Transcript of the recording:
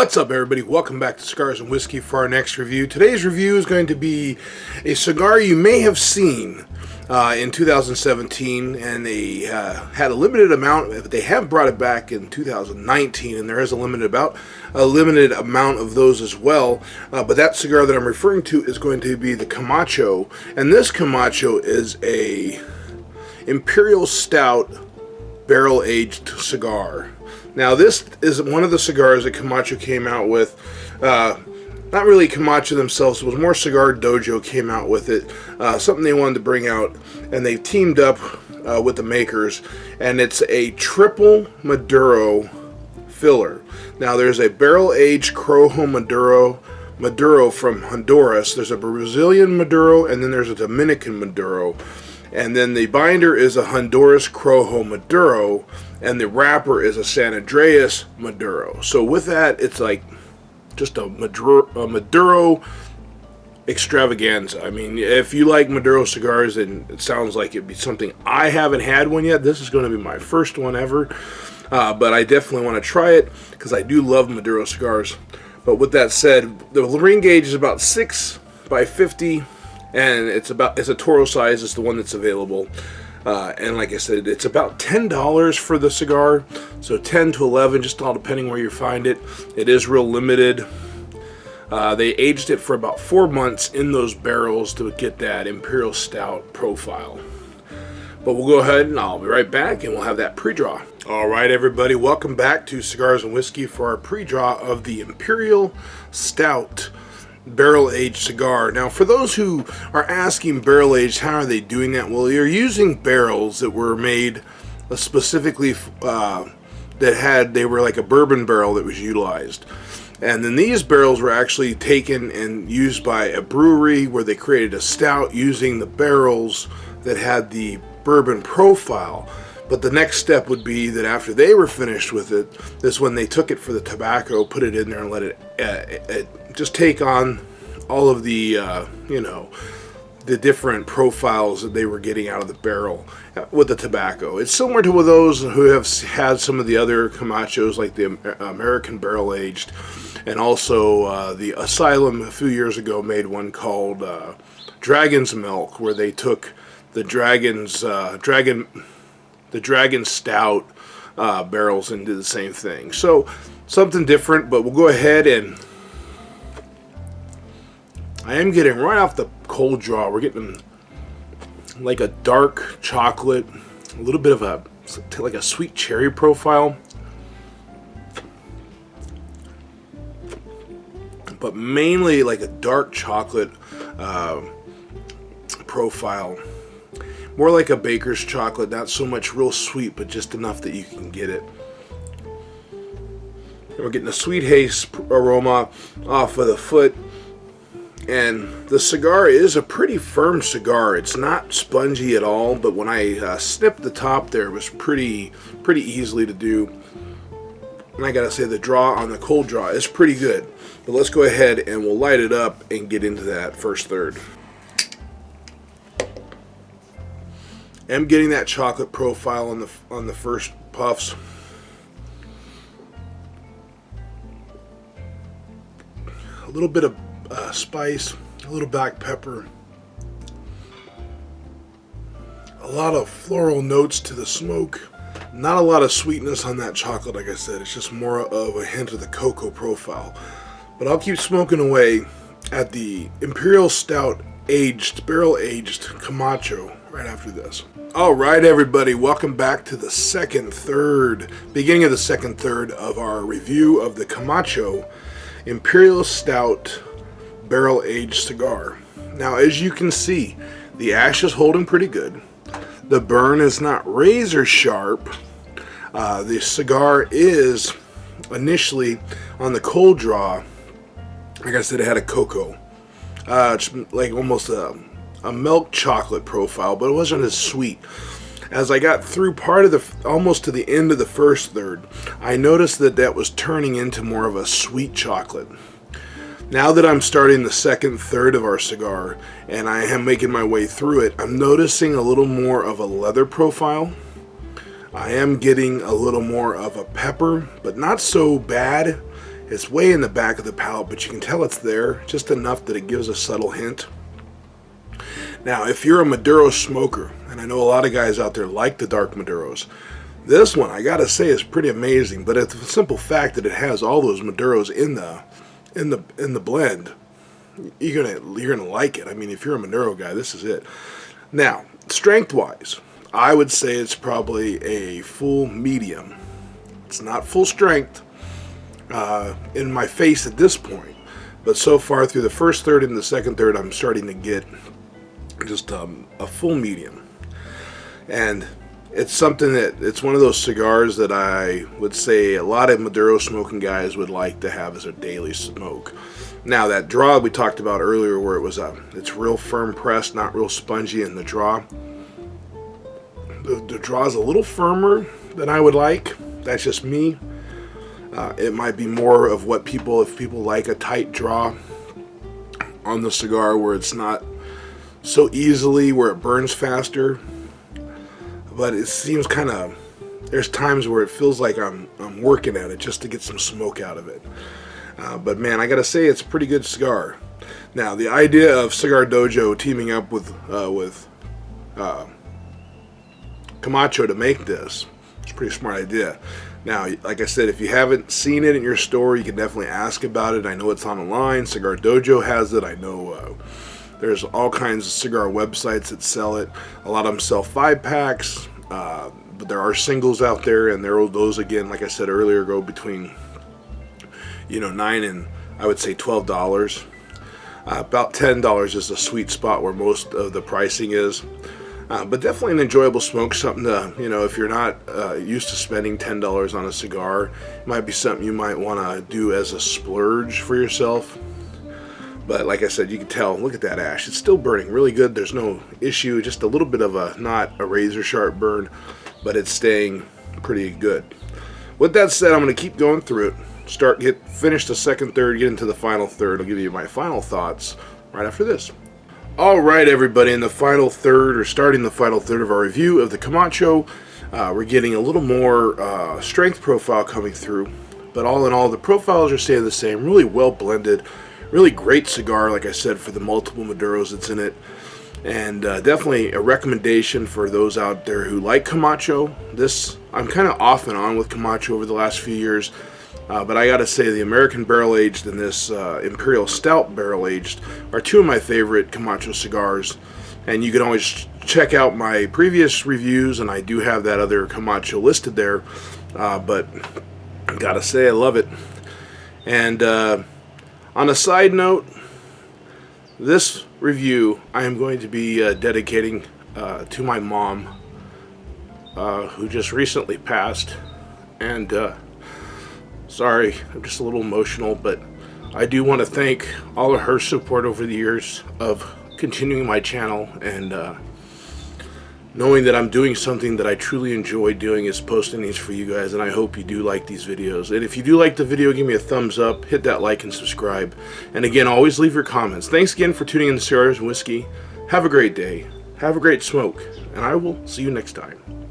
What's up, everybody? Welcome back to Cigars and Whiskey for our next review. Today's review is going to be a cigar you may have seen in 2017, and they had a limited amount, but they have brought it back in 2019, and there is a limited amount of those as well. But that cigar that I'm referring to is going to be the Camacho, and this Camacho is a Imperial Stout barrel-aged cigar. Now, this is one of the cigars that Camacho came out with. Not really Camacho themselves, it was more Cigar Dojo came out with it. Something they wanted to bring out, and they teamed up with the makers. And it's a triple Maduro filler. Now, there's a barrel-aged Corojo Maduro from Honduras. There's a Brazilian Maduro, and then there's a Dominican Maduro. And then the binder is a Honduras Corojo Maduro, and the wrapper is a San Andreas Maduro. So with that, it's like just a Maduro extravaganza. I mean, if you like Maduro cigars, and it sounds like it'd be something I haven't had one yet. This is going to be my first one ever, but I definitely want to try it because I do love Maduro cigars. But with that said, the ring gauge is about 6 by 50. And it's a Toro size. It's the one that's available, and like I said, it's about $10 for the cigar. So 10 to 11, just all depending where you find it. It is real limited. They aged it for about 4 months in those barrels to get that Imperial Stout profile. But we'll go ahead and I'll be right back, and we'll have that pre-draw. All right, everybody, welcome back to Cigars and Whiskey for our pre-draw of the Imperial Stout barrel-aged cigar. Now, for those who are asking barrel-aged, how are they doing that? Well, you're using barrels that were made specifically they were like a bourbon barrel that was utilized. And then these barrels were actually taken and used by a brewery where they created a stout using the barrels that had the bourbon profile. But the next step would be that after they were finished with it, this when they took it for the tobacco, put it in there and let it just take on all of the, the different profiles that they were getting out of the barrel with the tobacco. It's similar to those who have had some of the other Camachos, like the American Barrel Aged, and also the Asylum a few years ago made one called Dragon's Milk, where they took the Dragon Stout barrels and did the same thing. So something different, but we'll go ahead and I am getting right off the cold draw. We're getting like a dark chocolate, a little bit of like a sweet cherry profile, but mainly like a dark chocolate profile. More like a baker's chocolate, not so much real sweet, but just enough that you can get it. And we're getting a sweet haze aroma off of the foot. And the cigar is a pretty firm cigar. It's not spongy at all, but when I snipped the top there, it was pretty easily to do. And I gotta say, the draw on the cold draw is pretty good. But let's go ahead and we'll light it up and get into that first third. I'm getting that chocolate profile on the first puffs. A little bit of spice, a little black pepper, a lot of floral notes to the smoke. Not a lot of sweetness on that chocolate, like I said. It's just more of a hint of the cocoa profile. But I'll keep smoking away at the Imperial Stout barrel aged Camacho right after this. All right, everybody, welcome back to the beginning of the second third of our review of the Camacho Imperial Stout barrel aged cigar. Now, as you can see, the ash is holding pretty good. The burn is not razor sharp. The cigar is initially on the cold draw. Like I said, it had a cocoa. It's like almost a milk chocolate profile, but it wasn't as sweet. As I got through almost to the end of the first third, I noticed that was turning into more of a sweet chocolate. Now that I'm starting the second third of our cigar and I am making my way through it, I'm noticing a little more of a leather profile. I am getting a little more of a pepper, but not so bad It's way in the back of the palate, but you can tell it's there, just enough that it gives a subtle hint. Now, if you're a Maduro smoker, and I know a lot of guys out there like the dark Maduros, this one, I gotta say, is pretty amazing. But it's the simple fact that it has all those Maduros in the blend, you're gonna like it. I mean, if you're a Maduro guy, this is it. Now, strength-wise, I would say it's probably a full medium. It's not full strength in my face at this point, but so far through the first third and the second third, I'm starting to get just a full medium. And it's something that, it's one of those cigars that I would say a lot of Maduro smoking guys would like to have as a daily smoke. Now, that draw we talked about earlier, where it's real firm pressed, not real spongy in the draw. The draw is a little firmer than I would like. That's just me. It might be more of what if people like a tight draw on the cigar, where it's not so easily, where it burns faster. But it seems kind of, there's times where it feels like I'm working at it just to get some smoke out of it. But man, I gotta say, it's a pretty good cigar. Now, the idea of Cigar Dojo teaming up with Camacho to make this, it's a pretty smart idea. Now, like I said, if you haven't seen it in your store, you can definitely ask about it. I know it's online. Cigar Dojo has it. I know there's all kinds of cigar websites that sell it. A lot of them sell 5-packs, but there are singles out there, and those, again, like I said earlier, go between $9 and I would say $12. About $10 is the sweet spot where most of the pricing is. But definitely an enjoyable smoke, something to, if you're not used to spending $10 on a cigar, it might be something you might want to do as a splurge for yourself. But like I said, you can tell, look at that ash. It's still burning really good. There's no issue, just a little bit of not a razor sharp burn, but it's staying pretty good. With that said, I'm going to keep going through it, finish the second third, get into the final third. I'll give you my final thoughts right after this. Alright everybody, in the final third, or starting the final third of our review of the Camacho, we're getting a little more strength profile coming through, but all in all, the profiles are staying the same, really well blended, really great cigar, like I said, for the multiple Maduros that's in it, and definitely a recommendation for those out there who like Camacho. I'm kind of off and on with Camacho over the last few years, but I gotta say, the American Barrel Aged and this Imperial Stout Barrel Aged are two of my favorite Camacho cigars. And you can always check out my previous reviews, and I do have that other Camacho listed there. But I gotta say, I love it. And on a side note, this review I am going to be dedicating to my mom, who just recently passed. And sorry, I'm just a little emotional, but I do want to thank all of her support over the years of continuing my channel, and knowing that I'm doing something that I truly enjoy doing is posting these for you guys, and I hope you do like these videos. And if you do like the video, give me a thumbs up, hit that like and subscribe. And again, always leave your comments. Thanks again for tuning in to Cigars and Whiskey. Have a great day. Have a great smoke, and I will see you next time.